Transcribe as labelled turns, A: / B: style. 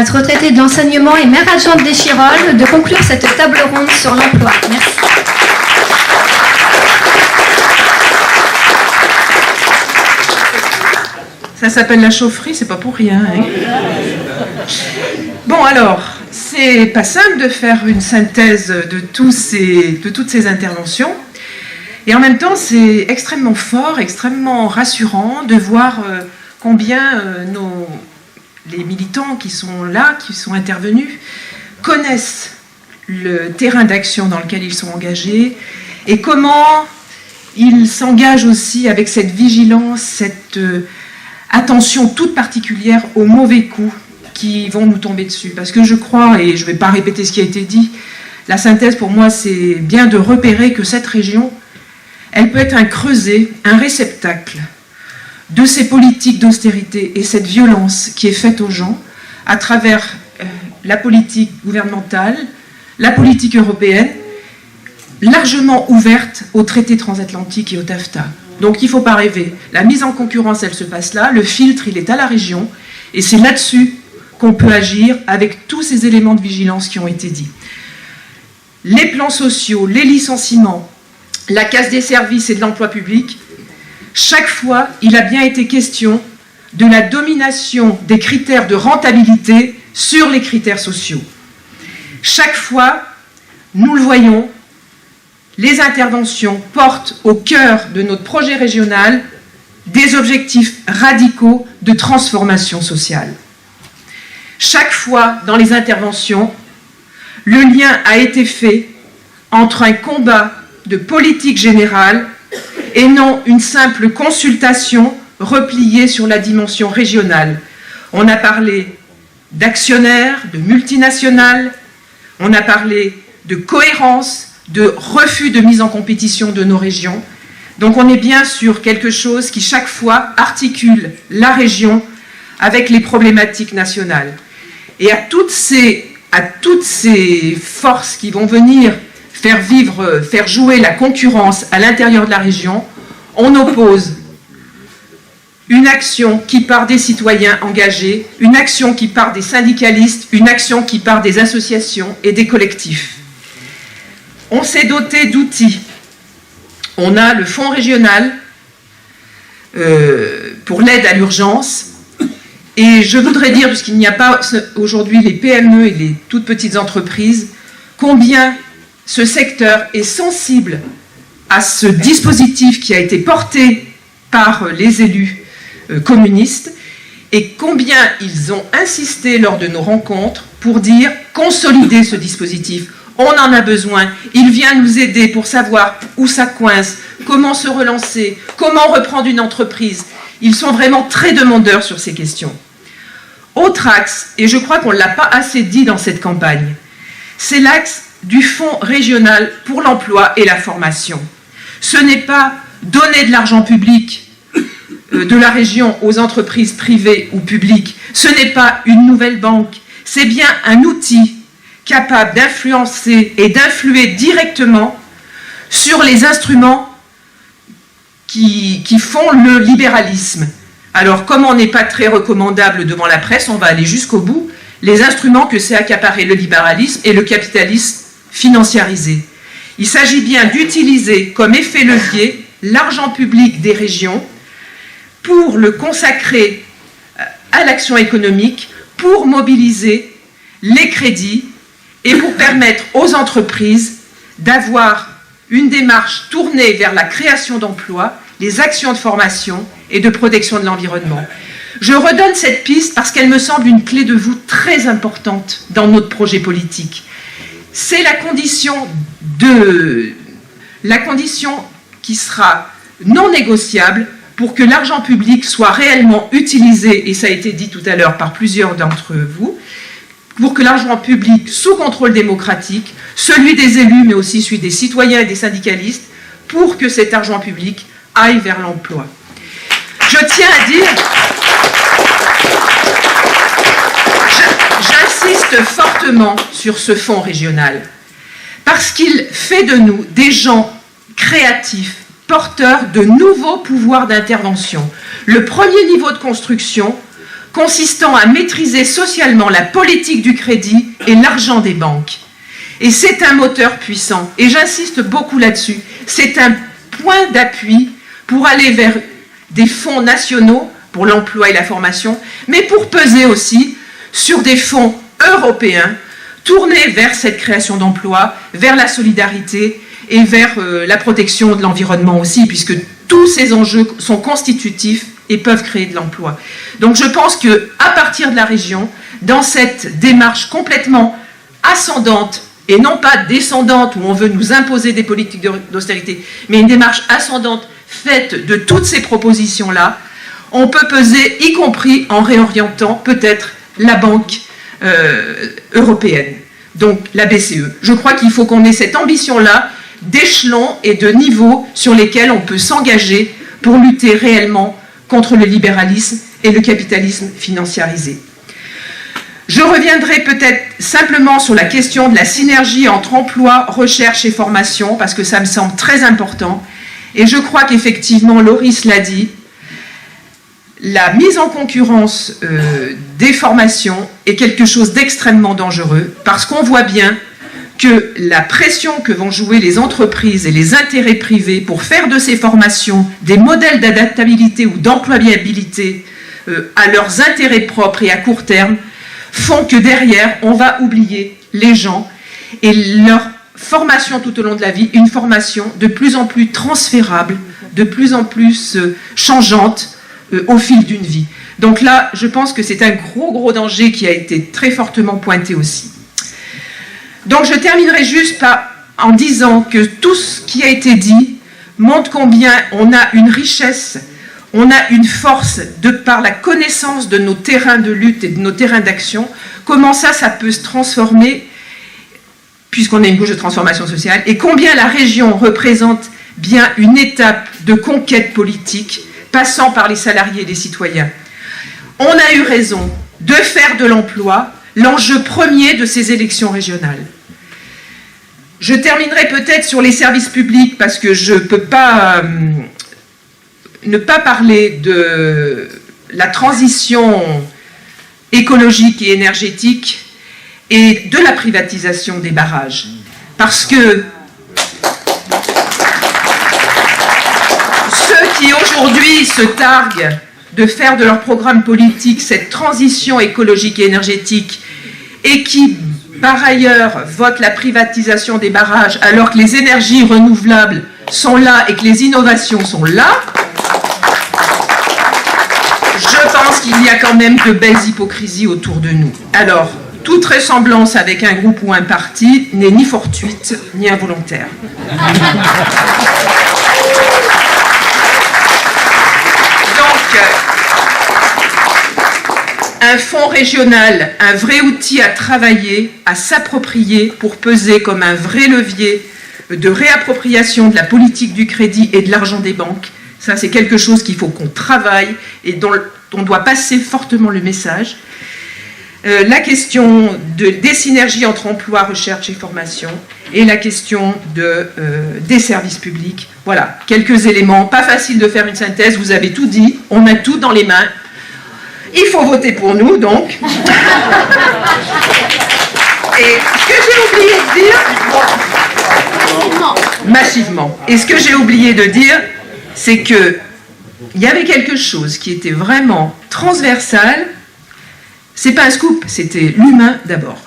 A: notre retraitée de l'enseignement et maire adjointe d'Échirolles, de conclure cette table ronde sur l'emploi. Merci.
B: Ça s'appelle la chaufferie, c'est pas pour rien. Hein. Bon alors, c'est pas simple de faire une synthèse de toutes ces interventions. Et en même temps, c'est extrêmement fort, extrêmement rassurant de voir combien les militants qui sont là, qui sont intervenus, connaissent le terrain d'action dans lequel ils sont engagés et comment ils s'engagent aussi avec cette vigilance, cette attention toute particulière aux mauvais coups qui vont nous tomber dessus. Parce que je crois, et je ne vais pas répéter ce qui a été dit, la synthèse pour moi c'est bien de repérer que cette région, elle peut être un creuset, un réceptacle de ces politiques d'austérité et cette violence qui est faite aux gens à travers la politique gouvernementale, la politique européenne, largement ouverte aux traités transatlantiques et au TAFTA. Donc il ne faut pas rêver. La mise en concurrence, elle se passe là, le filtre, il est à la région, et c'est là-dessus qu'on peut agir avec tous ces éléments de vigilance qui ont été dits. Les plans sociaux, les licenciements, la casse des services et de l'emploi public, chaque fois, il a bien été question de la domination des critères de rentabilité sur les critères sociaux. Chaque fois, nous le voyons, les interventions portent au cœur de notre projet régional des objectifs radicaux de transformation sociale. Chaque fois, dans les interventions, le lien a été fait entre un combat de politique générale et non une simple consultation repliée sur la dimension régionale. On a parlé d'actionnaires, de multinationales, on a parlé de cohérence, de refus de mise en compétition de nos régions. Donc on est bien sur quelque chose qui chaque fois articule la région avec les problématiques nationales. Et à toutes ces forces qui vont venir faire jouer la concurrence à l'intérieur de la région, on oppose une action qui part des citoyens engagés, une action qui part des syndicalistes, une action qui part des associations et des collectifs. On s'est doté d'outils. On a le fonds régional pour l'aide à l'urgence. Et je voudrais dire, puisqu'il n'y a pas aujourd'hui les PME et les toutes petites entreprises, combien ce secteur est sensible à ce dispositif qui a été porté par les élus communistes et combien ils ont insisté lors de nos rencontres pour dire consolider ce dispositif. On en a besoin, il vient nous aider pour savoir où ça coince, comment se relancer, comment reprendre une entreprise. Ils sont vraiment très demandeurs sur ces questions. Autre axe, et je crois qu'on ne l'a pas assez dit dans cette campagne, c'est l'axe du Fonds régional pour l'emploi et la formation. Ce n'est pas donner de l'argent public de la région aux entreprises privées ou publiques, ce n'est pas une nouvelle banque, c'est bien un outil capable d'influencer et d'influer directement sur les instruments qui font le libéralisme. Alors, comme on n'est pas très recommandable devant la presse, on va aller jusqu'au bout, les instruments que c'est accaparer le libéralisme et le capitalisme financiarisé. Il s'agit bien d'utiliser comme effet levier l'argent public des régions pour le consacrer à l'action économique, pour mobiliser les crédits et pour permettre aux entreprises d'avoir une démarche tournée vers la création d'emplois, les actions de formation et de protection de l'environnement. Je redonne cette piste parce qu'elle me semble une clé de voûte très importante dans notre projet politique. C'est la condition qui sera non négociable pour que l'argent public soit réellement utilisé, et ça a été dit tout à l'heure par plusieurs d'entre vous, pour que l'argent public sous contrôle démocratique, celui des élus mais aussi celui des citoyens et des syndicalistes, pour que cet argent public aille vers l'emploi. Je tiens à dire, j'insiste fortement sur ce fonds régional, parce qu'il fait de nous des gens créatifs, porteurs de nouveaux pouvoirs d'intervention. Le premier niveau de construction consistant à maîtriser socialement la politique du crédit et l'argent des banques. Et c'est un moteur puissant, et j'insiste beaucoup là-dessus, c'est un point d'appui pour aller vers des fonds nationaux pour l'emploi et la formation, mais pour peser aussi sur des fonds européens tournés vers cette création d'emplois, vers la solidarité et vers la protection de l'environnement aussi, puisque tous ces enjeux sont constitutifs et peuvent créer de l'emploi. Donc je pense qu'à partir de la région, dans cette démarche complètement ascendante, et non pas descendante où on veut nous imposer des politiques d'austérité, mais une démarche ascendante faite de toutes ces propositions-là, on peut peser, y compris en réorientant peut-être la Banque européenne, donc la BCE. Je crois qu'il faut qu'on ait cette ambition-là d'échelons et de niveaux sur lesquels on peut s'engager pour lutter réellement contre le libéralisme et le capitalisme financiarisé. Je reviendrai peut-être simplement sur la question de la synergie entre emploi, recherche et formation, parce que ça me semble très important. Et je crois qu'effectivement, Loris l'a dit, la mise en concurrence des formations est quelque chose d'extrêmement dangereux, parce qu'on voit bien que la pression que vont jouer les entreprises et les intérêts privés pour faire de ces formations des modèles d'adaptabilité ou d'employabilité à leurs intérêts propres et à court terme, font que derrière, on va oublier les gens et leur formation tout au long de la vie, une formation de plus en plus transférable, de plus en plus changeante au fil d'une vie. Donc là, je pense que c'est un gros danger qui a été très fortement pointé aussi. Donc je terminerai juste en disant que tout ce qui a été dit montre combien on a une richesse, on a une force de par la connaissance de nos terrains de lutte et de nos terrains d'action, comment ça peut se transformer, puisqu'on a une couche de transformation sociale, et combien la région représente bien une étape de conquête politique, passant par les salariés et les citoyens. On a eu raison de faire de l'emploi l'enjeu premier de ces élections régionales. Je terminerai peut-être sur les services publics, parce que je ne peux pas ne pas parler de la transition écologique et énergétique et de la privatisation des barrages. Parce que ceux qui aujourd'hui se targuent de faire de leur programme politique cette transition écologique et énergétique et qui, par ailleurs, votent la privatisation des barrages alors que les énergies renouvelables sont là et que les innovations sont là, je pense qu'il y a quand même de belles hypocrisies autour de nous. Alors, toute ressemblance avec un groupe ou un parti n'est ni fortuite ni involontaire. Donc, un fonds régional, un vrai outil à travailler, à s'approprier pour peser comme un vrai levier de réappropriation de la politique du crédit et de l'argent des banques. Ça, c'est quelque chose qu'il faut qu'on travaille et dont on doit passer fortement le message. La question des synergies entre emploi, recherche et formation et la question des services publics. Voilà, quelques éléments. Pas facile de faire une synthèse, vous avez tout dit, on a tout dans les mains. Il faut voter pour nous, donc. Et ce que j'ai oublié de dire... Massivement. Et ce que j'ai oublié de dire, c'est qu'il y avait quelque chose qui était vraiment transversal. C'est pas un scoop, c'était l'humain d'abord.